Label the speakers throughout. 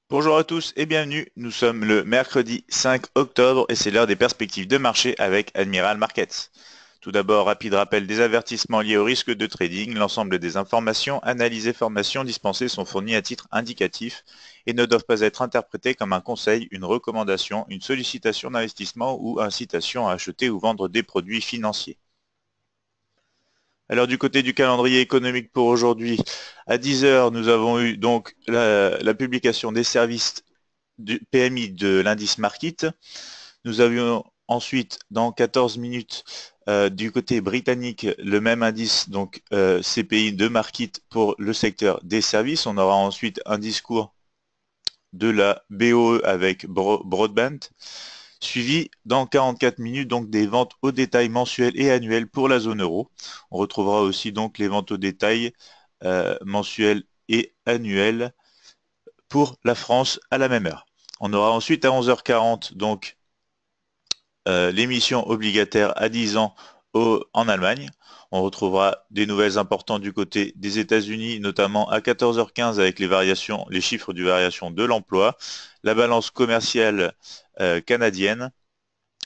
Speaker 1: Bonjour à tous et bienvenue, nous sommes le mercredi 5 octobre et c'est l'heure des perspectives de marché avec Admiral Markets. Tout d'abord, rapide rappel des avertissements liés au risque de trading. L'ensemble des informations, analyses et formations dispensées sont fournies à titre indicatif et ne doivent pas être interprétées comme un conseil, une recommandation, une sollicitation d'investissement ou incitation à acheter ou vendre des produits financiers. Alors du côté du calendrier économique pour aujourd'hui, à 10 heures, nous avons eu donc la publication des services du PMI de l'indice Market. Nous avions ensuite, dans 14 minutes, du côté britannique, le même indice, donc CPI de Market pour le secteur des services. On aura ensuite un discours de la BOE avec Broadband, suivi dans 44 minutes donc des ventes au détail mensuelles et annuelles pour la zone euro. On retrouvera aussi donc les ventes au détail mensuelles et annuelles pour la France à la même heure. On aura ensuite à 11h40 donc l'émission obligataire à 10 ans en Allemagne. On retrouvera des nouvelles importantes du côté des États-Unis, notamment à 14h15 avec les chiffres du variation de l'emploi, la balance commerciale canadienne.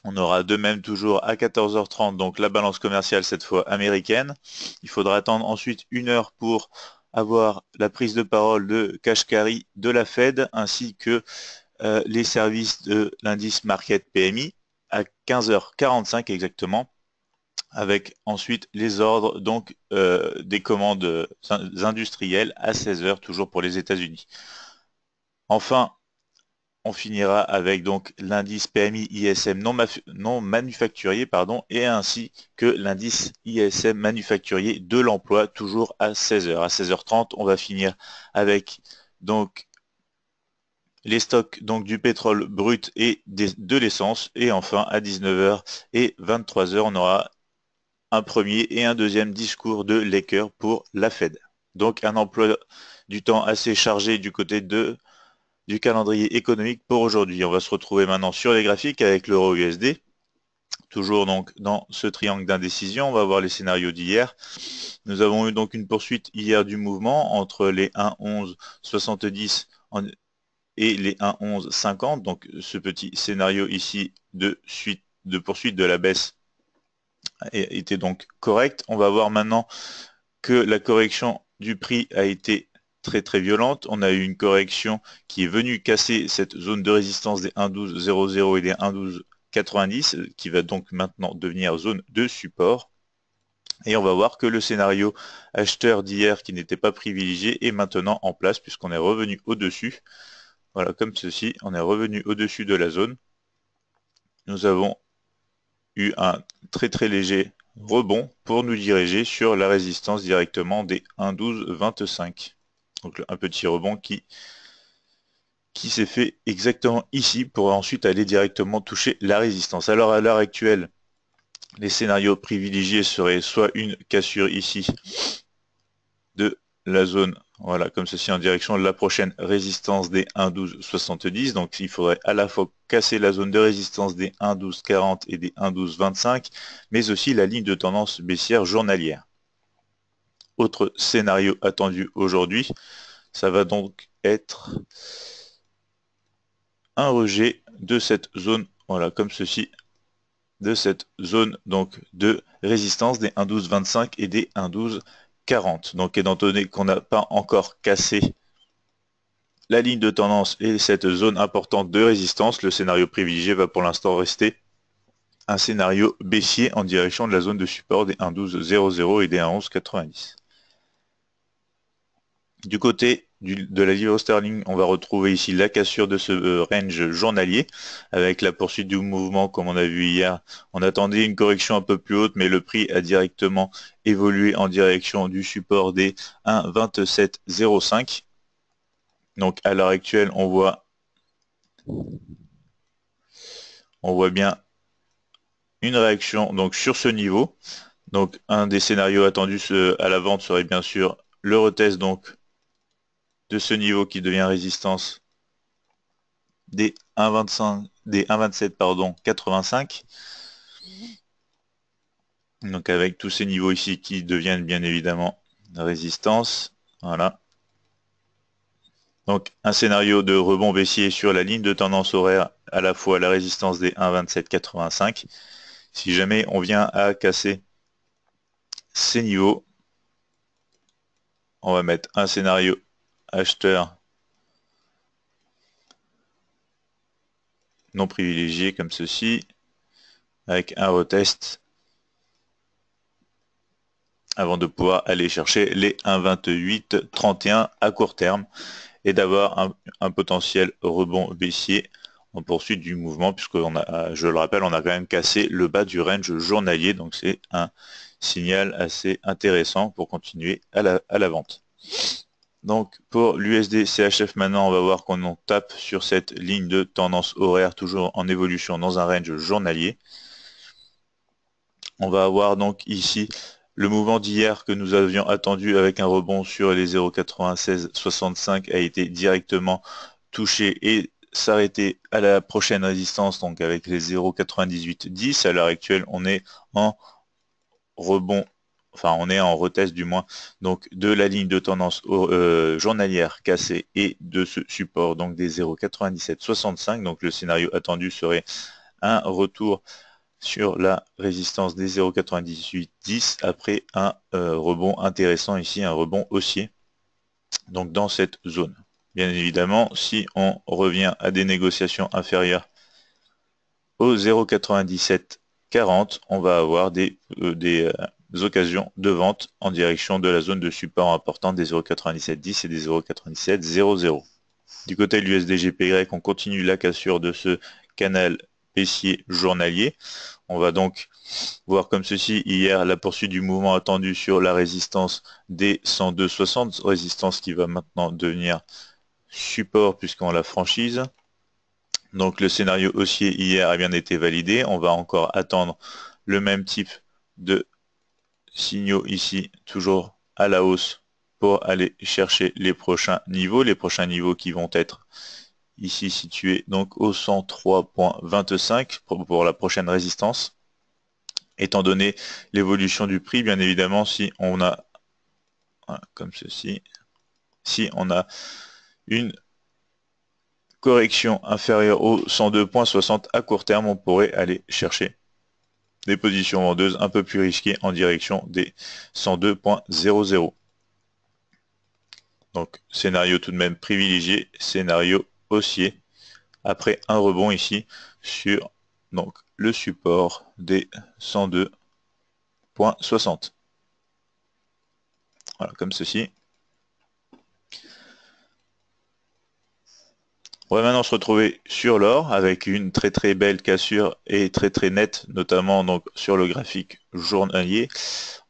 Speaker 1: On aura de même toujours à 14h30 donc la balance commerciale cette fois américaine. Il faudra attendre ensuite une heure pour avoir la prise de parole de Kashkari de la Fed ainsi que les services de l'indice Market PMI à 15h45 exactement, avec ensuite les ordres donc des commandes industrielles à 16h toujours pour les États-Unis. Enfin, on finira avec donc l'indice PMI ISM non manufacturier et ainsi que l'indice ISM manufacturier de l'emploi toujours à 16h. À 16h30, on va finir avec donc les stocks donc du pétrole brut et de l'essence. Et enfin, à 19h et 23h, on aura un premier et un deuxième discours de Laker pour la Fed. Donc un emploi du temps assez chargé du côté du calendrier économique pour aujourd'hui. On va se retrouver maintenant sur les graphiques avec l'euro USD. Toujours donc dans ce triangle d'indécision, on va voir les scénarios d'hier. Nous avons eu donc une poursuite hier du mouvement entre les 1,1170 et les 1,1150. Donc ce petit scénario ici de poursuite de la baisse était donc correct. On va voir maintenant que la correction du prix a été très violente. On a eu une correction qui est venue casser cette zone de résistance des 1,1200 et des 1,1290 qui va donc maintenant devenir zone de support. Et on va voir que le scénario acheteur d'hier qui n'était pas privilégié est maintenant en place puisqu'on est revenu au-dessus. Voilà, comme ceci, on est revenu au-dessus de la zone. Nous avons eu un très léger rebond pour nous diriger sur la résistance directement des 1,1225. Donc un petit rebond qui s'est fait exactement ici pour ensuite aller directement toucher la résistance. Alors à l'heure actuelle, les scénarios privilégiés seraient soit une cassure ici de la zone, voilà, comme ceci en direction de la prochaine résistance des 1,1270. Donc il faudrait à la fois casser la zone de résistance des 1,1240 et des 1,1225, mais aussi la ligne de tendance baissière journalière. Autre scénario attendu aujourd'hui, ça va donc être un rejet de cette zone, voilà, comme ceci, de cette zone donc de résistance des 1,1225 et des 1,1240. Donc étant donné qu'on n'a pas encore cassé la ligne de tendance et cette zone importante de résistance, le scénario privilégié va pour l'instant rester un scénario baissier en direction de la zone de support des 1,1200 et des 1,1190. Du côté de la livre sterling, on va retrouver ici la cassure de ce range journalier avec la poursuite du mouvement comme on a vu hier. On attendait une correction un peu plus haute, mais le prix a directement évolué en direction du support des 1,2705. Donc à l'heure actuelle, on voit bien une réaction donc sur ce niveau. Donc un des scénarios attendus à la vente serait bien sûr le retest donc de ce niveau qui devient résistance des 1,25, des 1,27 pardon 85. Donc avec tous ces niveaux ici qui deviennent bien évidemment résistance. Voilà. Donc un scénario de rebond baissier sur la ligne de tendance horaire, à la fois la résistance des 1,2785. Si jamais on vient à casser ces niveaux, on va mettre un scénario acheteur non privilégié comme ceci, avec un retest avant de pouvoir aller chercher les 1,2831 à court terme et d'avoir un potentiel rebond baissier en poursuite du mouvement, puisque je le rappelle, on a quand même cassé le bas du range journalier, donc c'est un signal assez intéressant pour continuer à la vente. Donc pour l'USD CHF maintenant, on va voir qu'on tape sur cette ligne de tendance horaire toujours en évolution dans un range journalier. On va avoir donc ici le mouvement d'hier que nous avions attendu avec un rebond sur les 0,9665 a été directement touché et s'arrêter à la prochaine résistance, donc avec les 0,9810. À l'heure actuelle, on est en rebond, enfin on est en retest du moins, donc de la ligne de tendance journalière cassée et de ce support, donc des 0,9765. Donc le scénario attendu serait un retour sur la résistance des 0,9810 après un rebond intéressant ici, un rebond haussier, donc dans cette zone. Bien évidemment, si on revient à des négociations inférieures au 0,9740, on va avoir des occasions de vente en direction de la zone de support importante des 0,9710 et des 0,9700. Du côté de l'USD-GPY, on continue la cassure de ce canal baissier journalier. On va donc voir comme ceci hier la poursuite du mouvement attendu sur la résistance des 102,60, résistance qui va maintenant devenir support puisqu'on la franchise. Donc le scénario haussier hier a bien été validé. On va encore attendre le même type de signaux ici, toujours à la hausse pour aller chercher les prochains niveaux qui vont être ici situés donc au 103,25 pour la prochaine résistance. Étant donné l'évolution du prix, bien évidemment, si on a, comme ceci, si on a une correction inférieure au 102,60 à court terme, on pourrait aller chercher des positions vendeuses un peu plus risquées en direction des 102,00. Donc scénario tout de même privilégié, scénario haussier, après un rebond ici sur donc le support des 102,60. Voilà, comme ceci. On va maintenant se retrouver sur l'or avec une très très belle cassure et très très nette, notamment donc sur le graphique journalier.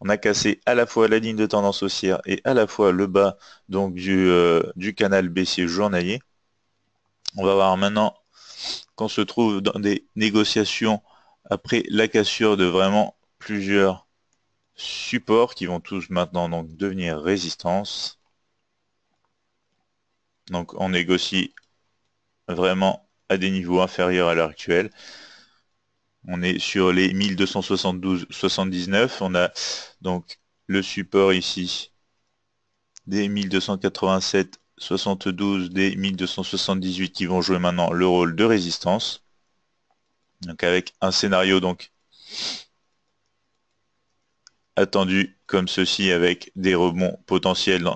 Speaker 1: On a cassé à la fois la ligne de tendance haussière et à la fois le bas donc du canal baissier journalier. On va voir maintenant qu'on se trouve dans des négociations après la cassure de vraiment plusieurs supports qui vont tous maintenant donc devenir résistance. Donc on négocie vraiment à des niveaux inférieurs à l'heure actuelle. On est sur les 1272,79. On a donc le support ici des 1287,72, des 1278 qui vont jouer maintenant le rôle de résistance. Donc avec un scénario donc attendu comme ceci avec des rebonds potentiels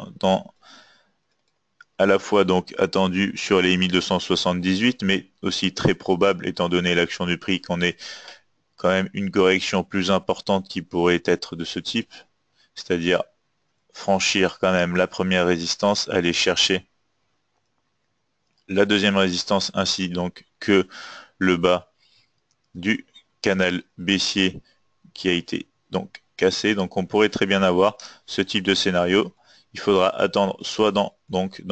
Speaker 1: à la fois donc attendu sur les 1278 mais aussi très probable étant donné l'action du prix qu'on ait quand même une correction plus importante qui pourrait être de ce type, c'est-à-dire franchir quand même la première résistance, aller chercher la deuxième résistance ainsi donc que le bas du canal baissier qui a été donc cassé. Donc on pourrait très bien avoir ce type de scénario. Il faudra attendre soit dans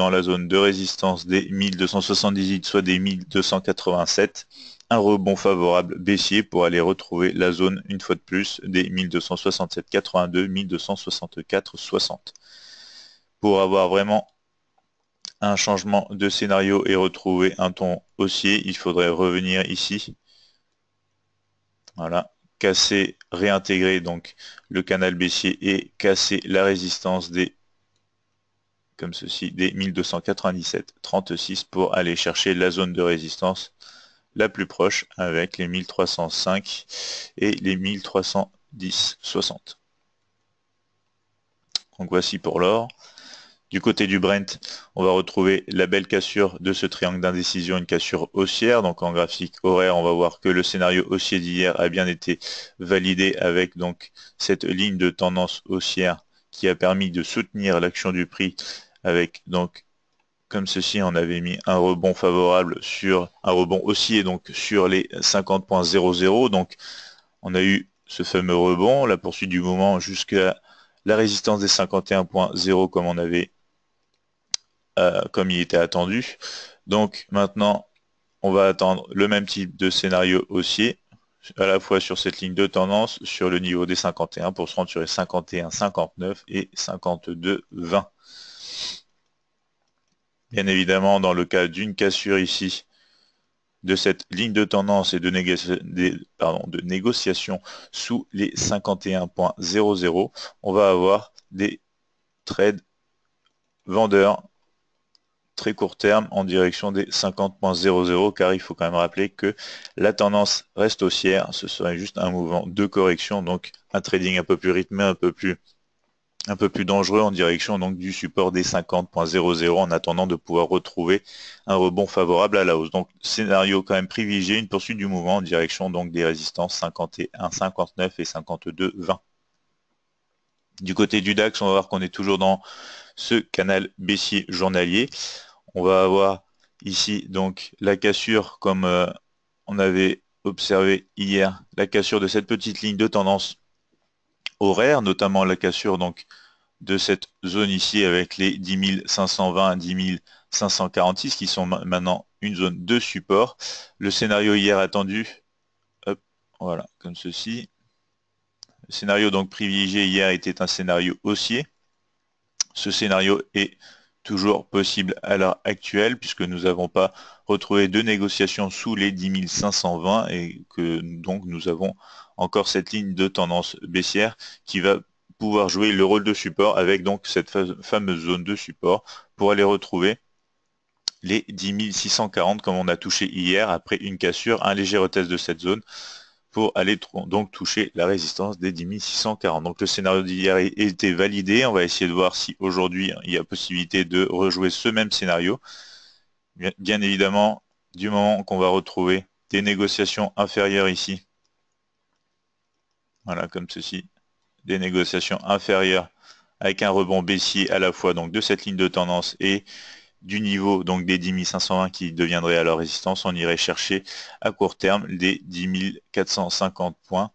Speaker 1: la zone de résistance des 1278, soit des 1287, un rebond favorable baissier pour aller retrouver la zone une fois de plus des 1267,82, 1264,60. Pour avoir vraiment un changement de scénario et retrouver un ton haussier, il faudrait revenir ici. Voilà, casser, réintégrer donc le canal baissier et casser la résistance des comme ceci, des 1297,36 pour aller chercher la zone de résistance la plus proche avec les 1305 et les 1310,60. Donc voici pour l'or. Du côté du Brent, on va retrouver la belle cassure de ce triangle d'indécision, une cassure haussière. Donc en graphique horaire, on va voir que le scénario haussier d'hier a bien été validé avec donc cette ligne de tendance haussière qui a permis de soutenir l'action du prix avec donc comme ceci, on avait mis un rebond favorable sur un rebond haussier donc sur les 50.00. Donc on a eu ce fameux rebond, la poursuite du mouvement jusqu'à la résistance des 51.0 comme on avait comme il était attendu. Donc maintenant, on va attendre le même type de scénario haussier, à la fois sur cette ligne de tendance, sur le niveau des 51 pour se rendre sur les 51,59 et 52,20. Bien évidemment, dans le cas d'une cassure ici, de cette ligne de tendance et de négociation sous les 51.00, on va avoir des trades vendeurs très court terme en direction des 50.00 car il faut quand même rappeler que la tendance reste haussière, ce serait juste un mouvement de correction, donc un trading un peu plus rythmé, un peu plus dangereux en direction donc du support des 50.00 en attendant de pouvoir retrouver un rebond favorable à la hausse. Donc scénario quand même privilégié, une poursuite du mouvement en direction donc des résistances 51,59 et 52,20. Du côté du DAX, on va voir qu'on est toujours dans ce canal baissier journalier. On va avoir ici donc la cassure comme on avait observé hier, la cassure de cette petite ligne de tendance horaire, notamment la cassure donc de cette zone ici avec les 10 520, 10 546 qui sont maintenant une zone de support. Le scénario hier attendu, hop, voilà, comme ceci. Le scénario donc privilégié hier était un scénario haussier. Ce scénario est toujours possible à l'heure actuelle puisque nous n'avons pas retrouvé de négociation sous les 10 520 et que donc nous avons encore cette ligne de tendance baissière qui va pouvoir jouer le rôle de support avec donc cette fameuse zone de support pour aller retrouver les 10 640 comme on a touché hier après une cassure, un léger retest de cette zone pour aller donc toucher la résistance des 10 640. Donc le scénario d'hier a été validé. On va essayer de voir si aujourd'hui il y a possibilité de rejouer ce même scénario. Bien évidemment, du moment qu'on va retrouver des négociations inférieures ici, voilà comme ceci, des négociations inférieures avec un rebond baissier à la fois donc de cette ligne de tendance et du niveau donc des 10 520 qui deviendrait alors résistance, on irait chercher à court terme des 10 450 points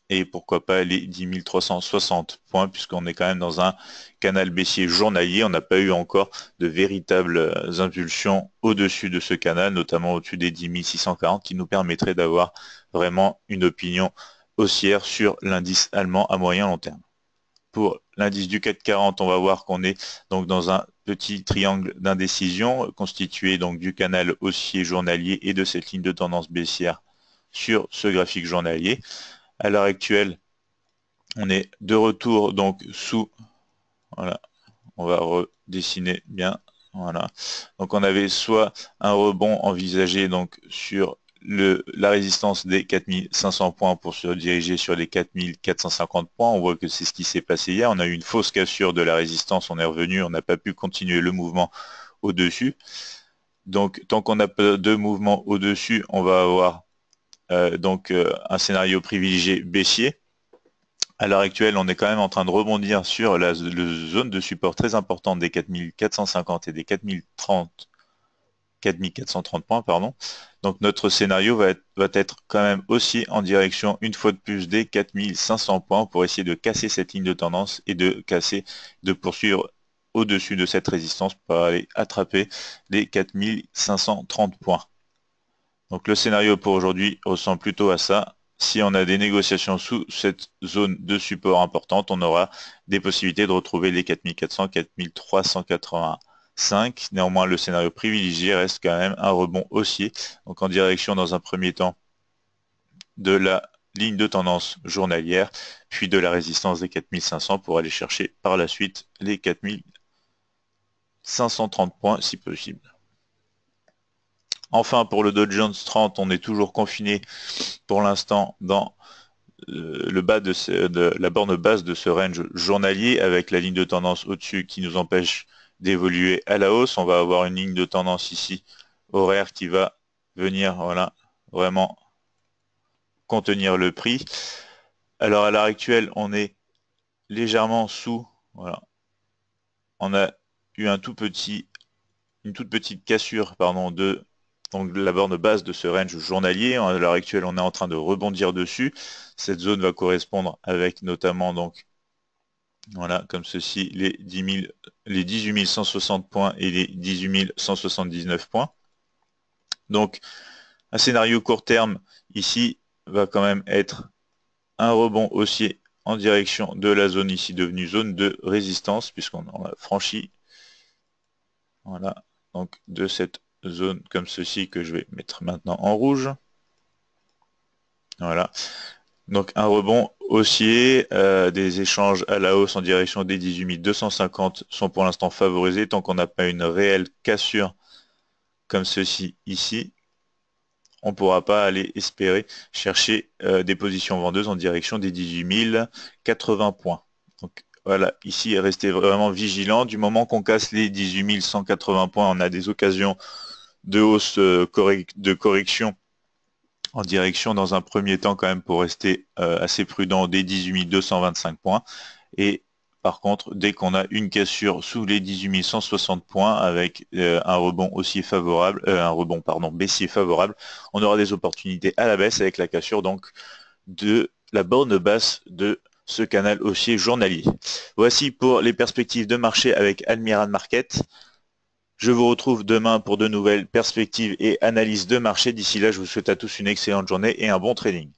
Speaker 1: et pourquoi pas les 10 360 points puisqu'on est quand même dans un canal baissier journalier. On n'a pas eu encore de véritables impulsions au-dessus de ce canal, notamment au-dessus des 10 640 qui nous permettraient d'avoir vraiment une opinion haussière sur l'indice allemand à moyen long terme. Pour l'indice du CAC 40, on va voir qu'on est donc dans un petit triangle d'indécision constitué donc du canal haussier journalier et de cette ligne de tendance baissière sur ce graphique journalier. À l'heure actuelle, on est de retour donc sous, voilà, on va redessiner bien, voilà. Donc on avait soit un rebond envisagé donc sur la résistance des 4500 points pour se diriger sur les 4450 points. On voit que c'est ce qui s'est passé hier. On a eu une fausse cassure de la résistance, on est revenu, on n'a pas pu continuer le mouvement au-dessus. Donc tant qu'on n'a pas de mouvement au-dessus, on va avoir un scénario privilégié baissier. À l'heure actuelle, on est quand même en train de rebondir sur la zone de support très importante des 4450 et des 4430 points, pardon. Donc notre scénario va être quand même aussi en direction, une fois de plus, des 4500 points pour essayer de casser cette ligne de tendance et de poursuivre au-dessus de cette résistance pour aller attraper les 4530 points. Donc le scénario pour aujourd'hui ressemble plutôt à ça. Si on a des négociations sous cette zone de support importante, on aura des possibilités de retrouver les 4400, 4385. Néanmoins, le scénario privilégié reste quand même un rebond haussier, donc en direction dans un premier temps de la ligne de tendance journalière, puis de la résistance des 4500 pour aller chercher par la suite les 4500. 530 points si possible. Enfin, pour le Dow Jones 30, on est toujours confiné pour l'instant dans le bas de la borne basse de ce range journalier avec la ligne de tendance au-dessus qui nous empêche d'évoluer à la hausse. On va avoir une ligne de tendance ici horaire qui va venir voilà, vraiment contenir le prix. Alors à l'heure actuelle, on est légèrement sous. Voilà. On a eu une toute petite cassure de donc la borne basse de ce range journalier. À l'heure actuelle, on est en train de rebondir dessus. Cette zone va correspondre avec notamment donc voilà comme ceci les 18 160 points et les 18 179 points. Donc un scénario court terme ici va quand même être un rebond haussier en direction de la zone ici devenue zone de résistance puisqu'on a franchi voilà donc de cette zone comme ceci que je vais mettre maintenant en rouge. Voilà. Donc un rebond haussier, des échanges à la hausse en direction des 18 250 sont pour l'instant favorisés tant qu'on n'a pas une réelle cassure comme ceci ici. On ne pourra pas aller espérer chercher des positions vendeuses en direction des 18 080 points. Donc voilà, ici restez vraiment vigilant. Du moment qu'on casse les 18 180 points, on a des occasions de hausse de correction en direction dans un premier temps quand même pour rester assez prudent des 18 225 points. Et par contre, dès qu'on a une cassure sous les 18 160 points avec un rebond haussier favorable, baissier favorable, on aura des opportunités à la baisse avec la cassure donc de la borne basse de ce canal haussier journalier. Voici pour les perspectives de marché avec Admiral Market. Je vous retrouve demain pour de nouvelles perspectives et analyses de marché. D'ici là, je vous souhaite à tous une excellente journée et un bon trading.